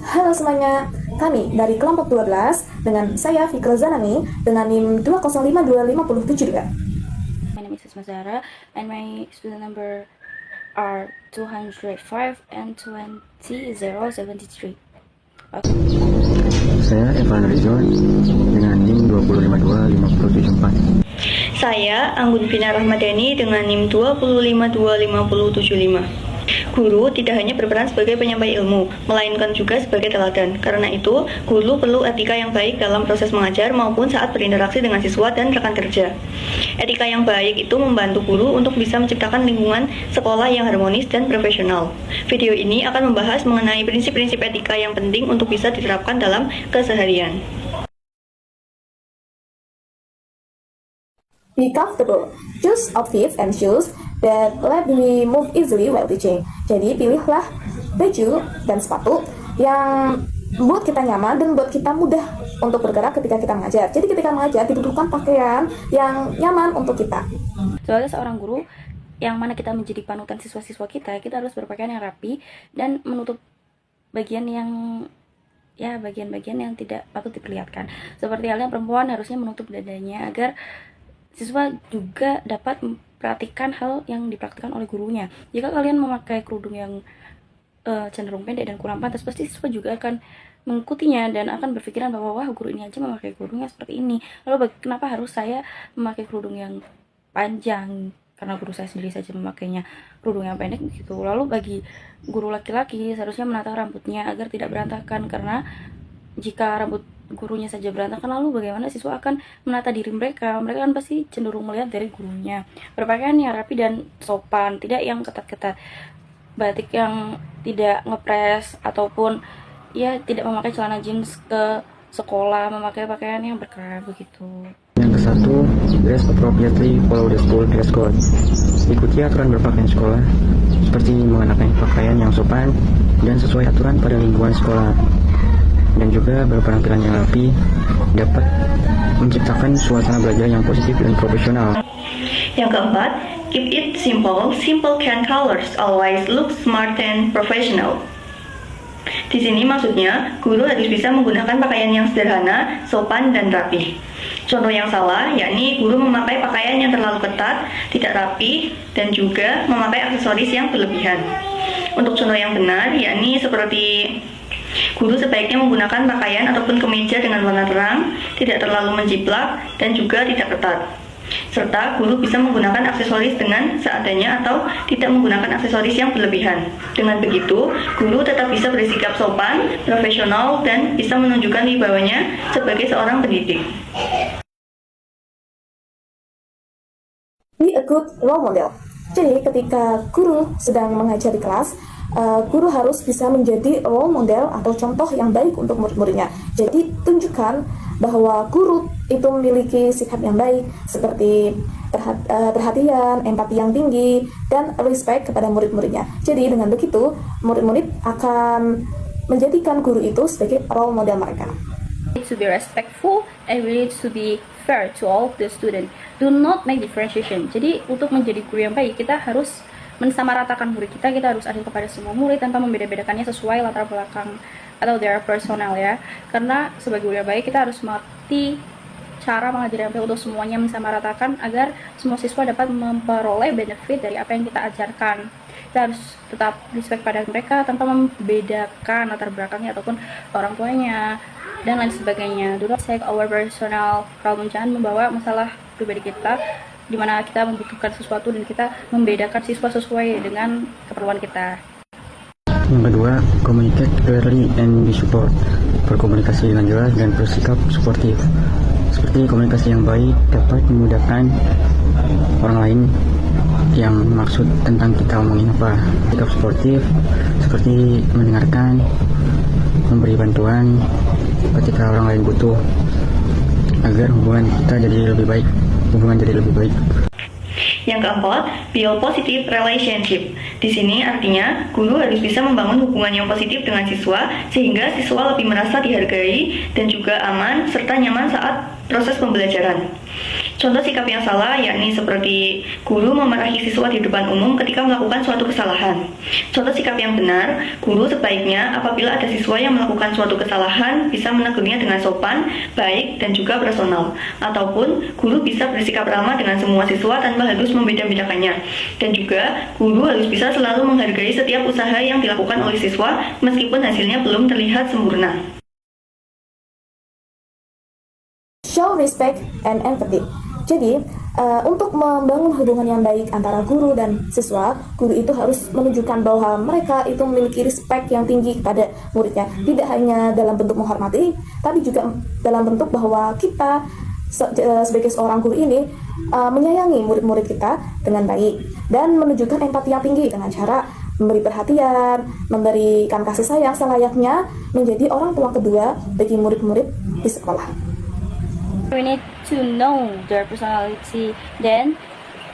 Halo semuanya, kami dari kelompok 12 dengan saya Fikra Zanani dengan NIM 2052572. My name is Isma Zahra and my student number are 205 and 20073. Saya Evan Rizwan dengan NIM 2052574. Saya Anggun Vina Rahmadani dengan NIM 2052575. Guru tidak hanya berperan sebagai penyampai ilmu, melainkan juga sebagai teladan. Karena itu, guru perlu etika yang baik dalam proses mengajar maupun saat berinteraksi dengan siswa dan rekan kerja. Etika yang baik itu membantu guru untuk bisa menciptakan lingkungan sekolah yang harmonis dan profesional. Video ini akan membahas mengenai prinsip-prinsip etika yang penting untuk bisa diterapkan dalam keseharian. Be comfortable. Choose outfits and shoes that let me move easily while teaching. Jadi pilihlah baju dan sepatu yang buat kita nyaman dan buat kita mudah untuk bergerak ketika kita mengajar. Jadi ketika mengajar dibutuhkan pakaian yang nyaman untuk kita. Sebagai seorang guru yang mana kita menjadi panutan siswa-siswa kita harus berpakaian yang rapi dan menutup bagian yang bagian-bagian yang tidak patut diperlihatkan. Seperti halnya perempuan harusnya menutup dadanya agar siswa juga dapat memperhatikan hal yang dipraktikkan oleh gurunya. Jika kalian memakai kerudung yang cenderung pendek dan kurang pantas, pasti siswa juga akan mengikutinya dan akan berpikiran bahwa wah, guru ini aja memakai kerudungnya seperti ini. Lalu kenapa harus saya memakai kerudung yang panjang? Karena guru saya sendiri saja memakainya kerudung yang pendek gitu. Lalu bagi guru laki-laki seharusnya menata rambutnya agar tidak berantakan, karena jika rambut gurunya saja berantakan, lalu bagaimana siswa akan menata diri mereka? Mereka kan pasti cenderung melihat dari gurunya. Berpakaian yang rapi dan sopan, tidak yang ketat-ketat. Batik yang tidak ngepres ataupun tidak memakai celana jeans ke sekolah, memakai pakaian yang berkerah begitu. Yang ke-1, dress appropriately, follow the school dress code. Ikuti aturan berpakaian sekolah, seperti mengenakan pakaian yang sopan dan sesuai aturan pada lingkungan sekolah. Dan juga berpenampilan yang rapi dapat menciptakan suasana belajar yang positif dan profesional. Yang keempat, keep it simple. Simple can colors always look smart and professional. Di sini maksudnya, guru harus bisa menggunakan pakaian yang sederhana, sopan, dan rapi. Contoh yang salah, yakni guru memakai pakaian yang terlalu ketat, tidak rapi, dan juga memakai aksesoris yang berlebihan. Untuk contoh yang benar, yakni seperti guru sebaiknya menggunakan pakaian ataupun kemeja dengan warna terang, tidak terlalu menjiplak, dan juga tidak ketat. Serta guru bisa menggunakan aksesoris dengan seadanya atau tidak menggunakan aksesoris yang berlebihan. Dengan begitu, guru tetap bisa bersikap sopan, profesional, dan bisa menunjukkan wibawanya sebagai seorang pendidik. Be a good role model. Jadi ketika guru sedang mengajar di kelas, guru harus bisa menjadi role model atau contoh yang baik untuk murid-muridnya. Jadi tunjukkan bahwa guru itu memiliki sikap yang baik seperti perhatian, empati yang tinggi, dan respect kepada murid-muridnya. Jadi dengan begitu, murid-murid akan menjadikan guru itu sebagai role model mereka. To be respectful and we need to be fair to all the students. Do not make differentiation. Jadi untuk menjadi guru yang baik, kita harus mensamaratakan murid kita harus adil kepada semua murid tanpa membeda-bedakannya sesuai latar belakang atau their personal ya. Karena sebagai guru yang baik, kita harus mengerti cara mengajar yang baik untuk semuanya, mensamaratakan agar semua siswa dapat memperoleh benefit dari apa yang kita ajarkan. Kita harus tetap respect pada mereka tanpa membedakan latar belakangnya ataupun orang tuanya dan lain sebagainya. Do not take our personal problem. Jangan membawa masalah pribadi kita di mana kita membutuhkan sesuatu dan kita membedakan siswa sesuai dengan keperluan kita. Yang kedua, communicate clearly and be support. Berkomunikasi dengan jelas dan bersikap suportif. Seperti komunikasi yang baik dapat memudahkan orang lain yang maksud tentang kita omongin apa. Sikap suportif seperti mendengarkan, memberi bantuan ketika orang lain butuh, agar hubungan jadi lebih baik. Yang keempat, build positive relationship. Di sini artinya guru harus bisa membangun hubungan yang positif dengan siswa sehingga siswa lebih merasa dihargai dan juga aman serta nyaman saat proses pembelajaran. Contoh sikap yang salah yakni seperti guru memarahi siswa di depan umum ketika melakukan suatu kesalahan. Contoh sikap yang benar, guru sebaiknya apabila ada siswa yang melakukan suatu kesalahan bisa menegurnya dengan sopan, baik, dan juga personal. Ataupun guru bisa bersikap ramah dengan semua siswa tanpa harus membeda-bedakannya. Dan juga guru harus bisa selalu menghargai setiap usaha yang dilakukan oleh siswa meskipun hasilnya belum terlihat sempurna. Show respect and empathy. Jadi, untuk membangun hubungan yang baik antara guru dan siswa, guru itu harus menunjukkan bahwa mereka itu memiliki respect yang tinggi kepada muridnya. Tidak hanya dalam bentuk menghormati, tapi juga dalam bentuk bahwa kita sebagai seorang guru ini menyayangi murid-murid kita dengan baik dan menunjukkan empati yang tinggi dengan cara memberi perhatian, memberikan kasih sayang selayaknya menjadi orang tua kedua bagi murid-murid di sekolah. We need to know their personality, then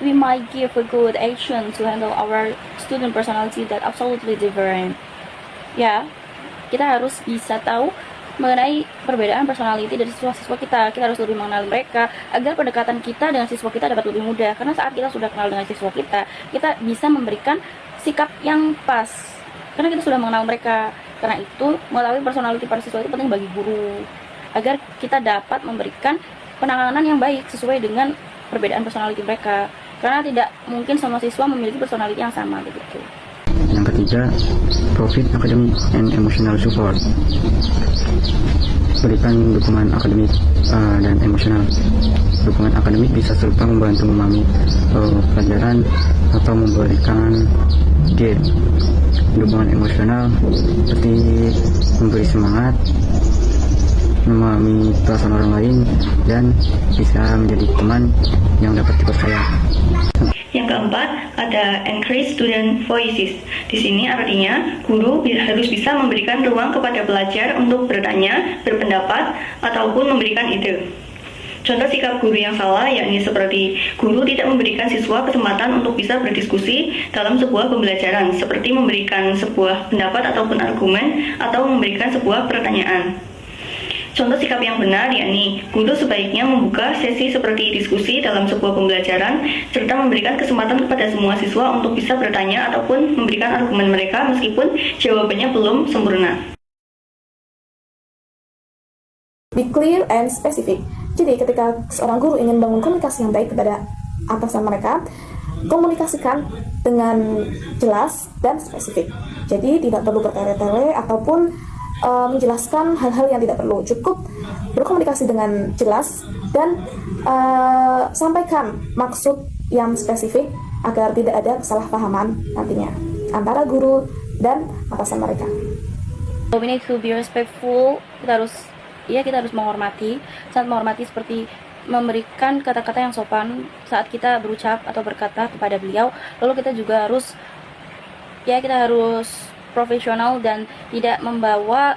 we might give a good action to handle our student personality that absolutely different. Ya, kita harus bisa tahu mengenai perbedaan personality dari siswa-siswa kita. Kita harus lebih mengenal mereka agar pendekatan kita dengan siswa kita dapat lebih mudah. Karena saat kita sudah kenal dengan siswa kita bisa memberikan sikap yang pas. Karena kita sudah mengenal mereka. Karena itu, mengetahui personality para siswa itu penting bagi guru, agar kita dapat memberikan penanganan yang baik sesuai dengan perbedaan personality mereka. Karena tidak mungkin semua siswa memiliki personality yang sama begitu. Yang ketiga, provide academic and emotional support. Berikan dukungan akademik dan emosional. Dukungan akademik bisa serta membantu memahami pelajaran atau memberikan guide. Dukungan emosional seperti memberi semangat, memahami perasaan orang lain, dan bisa menjadi teman yang dapat dipercaya. Yang keempat, ada encourage student voices. Di sini artinya guru harus bisa memberikan ruang kepada pelajar untuk bertanya, berpendapat, ataupun memberikan ide. Contoh sikap guru yang salah yakni seperti guru tidak memberikan siswa kesempatan untuk bisa berdiskusi dalam sebuah pembelajaran, seperti memberikan sebuah pendapat ataupun argumen, atau memberikan sebuah pertanyaan. Contoh sikap yang benar yakni guru sebaiknya membuka sesi seperti diskusi dalam sebuah pembelajaran serta memberikan kesempatan kepada semua siswa untuk bisa bertanya ataupun memberikan argumen mereka meskipun jawabannya belum sempurna. Be clear and specific. Jadi ketika seorang guru ingin membangun komunikasi yang baik kepada atasan mereka, komunikasikan dengan jelas dan spesifik. Jadi tidak perlu bertele-tele ataupun menjelaskan hal-hal yang tidak perlu. Cukup berkomunikasi dengan jelas dan sampaikan maksud yang spesifik agar tidak ada kesalahpahaman nantinya antara guru dan atasan mereka. We need to be respectful. Kita harus menghormati. Sangat menghormati seperti memberikan kata-kata yang sopan saat kita berucap atau berkata kepada beliau. Lalu kita juga harus profesional dan tidak membawa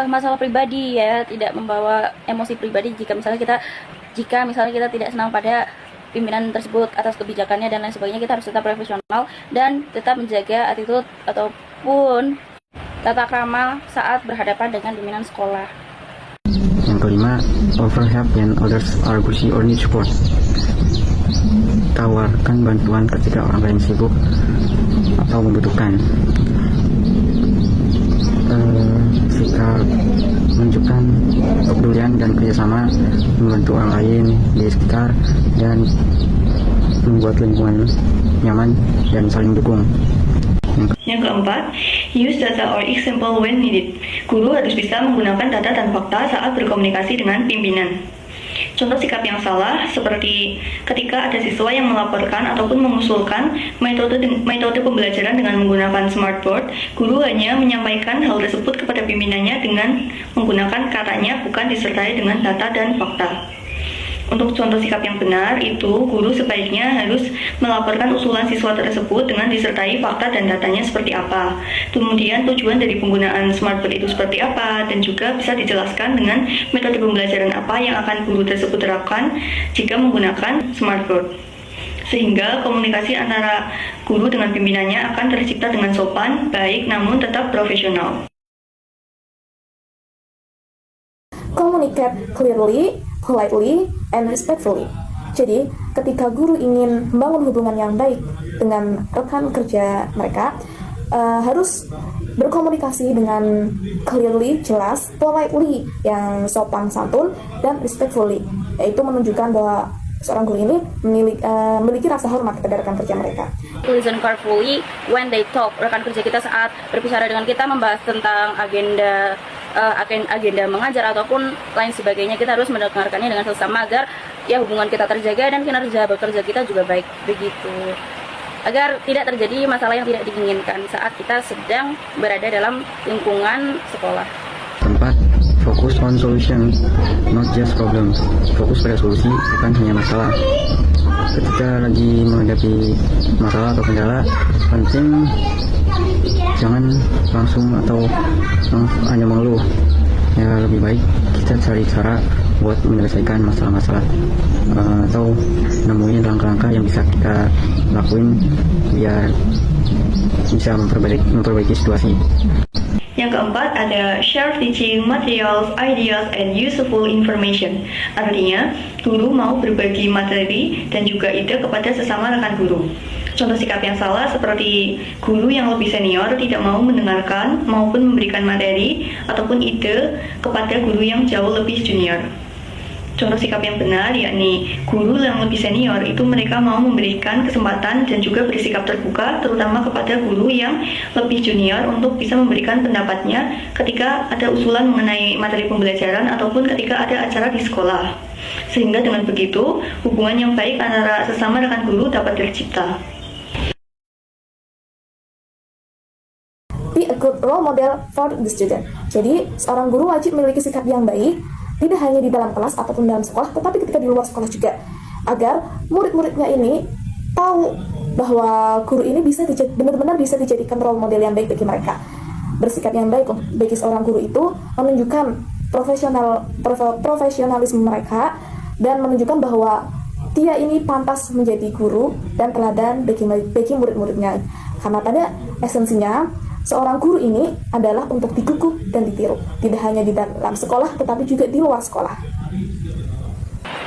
masalah pribadi, tidak membawa emosi pribadi jika misalnya kita tidak senang pada pimpinan tersebut atas kebijakannya dan lain sebagainya. Kita harus tetap profesional dan tetap menjaga attitude ataupun tata krama saat berhadapan dengan pimpinan sekolah. Yang kelima, offer help when others are busy or need support. Tawarkan bantuan ketika orang lain sibuk atau membutuhkan. Sikap menunjukkan kepedulian dan kerjasama, membantu orang lain di sekitar, dan membuat lingkungan nyaman dan saling dukung. Yang keempat, use data or example when needed. Guru harus bisa menggunakan data dan fakta saat berkomunikasi dengan pimpinan. Contoh sikap yang salah seperti ketika ada siswa yang melaporkan ataupun mengusulkan metode pembelajaran dengan menggunakan smartboard, guru hanya menyampaikan hal tersebut kepada pimpinannya dengan menggunakan katanya, bukan disertai dengan data dan fakta. Untuk contoh sikap yang benar itu, guru sebaiknya harus melaporkan usulan siswa tersebut dengan disertai fakta dan datanya seperti apa. Kemudian tujuan dari penggunaan smartboard itu seperti apa, dan juga bisa dijelaskan dengan metode pembelajaran apa yang akan guru tersebut terapkan jika menggunakan smartboard. Sehingga komunikasi antara guru dengan pimpinannya akan tercipta dengan sopan, baik, namun tetap profesional. Communicate clearly, politely, and respectfully. Jadi, ketika guru ingin membangun hubungan yang baik dengan rekan kerja mereka, harus berkomunikasi dengan clearly, jelas, politely, yang sopan santun, dan respectfully, yaitu menunjukkan bahwa seorang guru ini memiliki rasa hormat kepada rekan kerja mereka. Listen carefully when they talk. Rekan kerja kita saat berbicara dengan kita membahas tentang agenda mengajar ataupun lain sebagainya, kita harus mendengarkannya dengan sesama agar ya hubungan kita terjaga dan kinerja bekerja kita juga baik, begitu, agar tidak terjadi masalah yang tidak diinginkan saat kita sedang berada dalam lingkungan sekolah. Keempat, fokus on solution, not just problem. Fokus pada solusi, bukan hanya masalah. Ketika lagi menghadapi masalah atau kendala, penting jangan langsung atau hanya mengeluh. Ya, lebih baik kita cari cara buat menyelesaikan masalah-masalah, atau nemuin langkah-langkah yang bisa kita lakuin biar bisa memperbaiki situasi. Yang keempat ada share teaching materials, ideas, and useful information. Artinya, guru mau berbagi materi dan juga ide kepada sesama rekan guru. Contoh sikap yang salah seperti guru yang lebih senior tidak mau mendengarkan maupun memberikan materi ataupun ide kepada guru yang jauh lebih junior. Contoh sikap yang benar yakni guru yang lebih senior itu mereka mau memberikan kesempatan dan juga bersikap terbuka terutama kepada guru yang lebih junior untuk bisa memberikan pendapatnya ketika ada usulan mengenai materi pembelajaran ataupun ketika ada acara di sekolah. Sehingga dengan begitu hubungan yang baik antara sesama rekan guru dapat tercipta. Be a good role model for the student. Jadi, seorang guru wajib memiliki sikap yang baik, tidak hanya di dalam kelas ataupun dalam sekolah, tetapi ketika di luar sekolah juga, agar murid-muridnya ini tahu bahwa guru ini benar-benar bisa dijadikan role model yang baik bagi mereka. Bersikap yang baik bagi seorang guru itu menunjukkan profesionalisme mereka dan menunjukkan bahwa dia ini pantas menjadi guru dan teladan bagi murid-muridnya. Karena pada esensinya, seorang guru ini adalah untuk digugu dan ditiru, tidak hanya di dalam sekolah, tetapi juga di luar sekolah.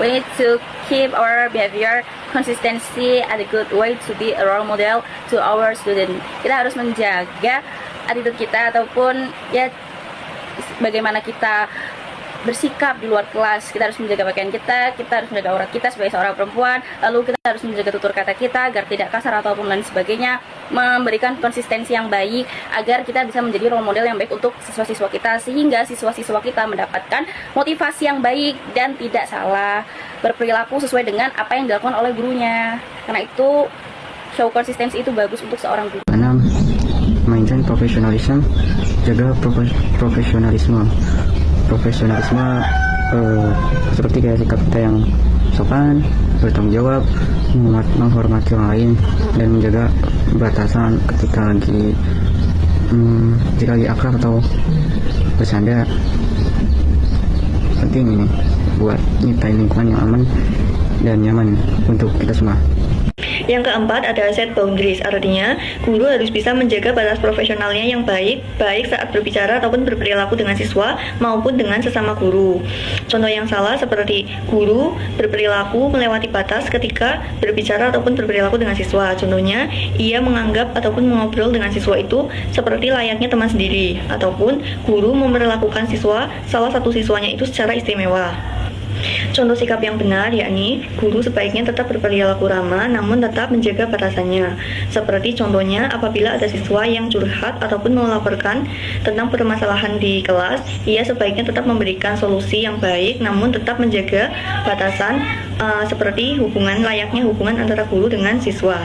We need to keep our behavior consistency and a good way to be a role model to our student. Kita harus menjaga attitude kita ataupun ya bagaimana kita bersikap di luar kelas. Kita harus menjaga pakaian kita harus menjaga aurat kita sebagai seorang perempuan, lalu kita harus menjaga tutur kata kita agar tidak kasar ataupun lain sebagainya, memberikan konsistensi yang baik agar kita bisa menjadi role model yang baik untuk siswa-siswa kita, sehingga siswa-siswa kita mendapatkan motivasi yang baik dan tidak salah berperilaku sesuai dengan apa yang dilakukan oleh gurunya. Karena itu show konsistensi itu bagus untuk seorang guru. 6. Maintain professionalism, jaga profesionalisme seperti kayak sikap kita yang sopan, bertanggung jawab, menghormati orang lain, dan menjaga batasan ketika lagi akrab atau bercanda. Penting ini buat nyiptain lingkungan yang aman dan nyaman untuk kita semua. Yang keempat ada set boundaries, artinya guru harus bisa menjaga batas profesionalnya yang baik saat berbicara ataupun berperilaku dengan siswa maupun dengan sesama guru. Contoh yang salah seperti guru berperilaku melewati batas ketika berbicara ataupun berperilaku dengan siswa. Contohnya, ia menganggap ataupun mengobrol dengan siswa itu seperti layaknya teman sendiri, ataupun guru memperlakukan salah satu siswanya itu secara istimewa. Contoh sikap yang benar yakni guru sebaiknya tetap berperilaku ramah namun tetap menjaga batasannya. Seperti contohnya apabila ada siswa yang curhat ataupun melaporkan tentang permasalahan di kelas, ia sebaiknya tetap memberikan solusi yang baik namun tetap menjaga batasan seperti layaknya hubungan antara guru dengan siswa.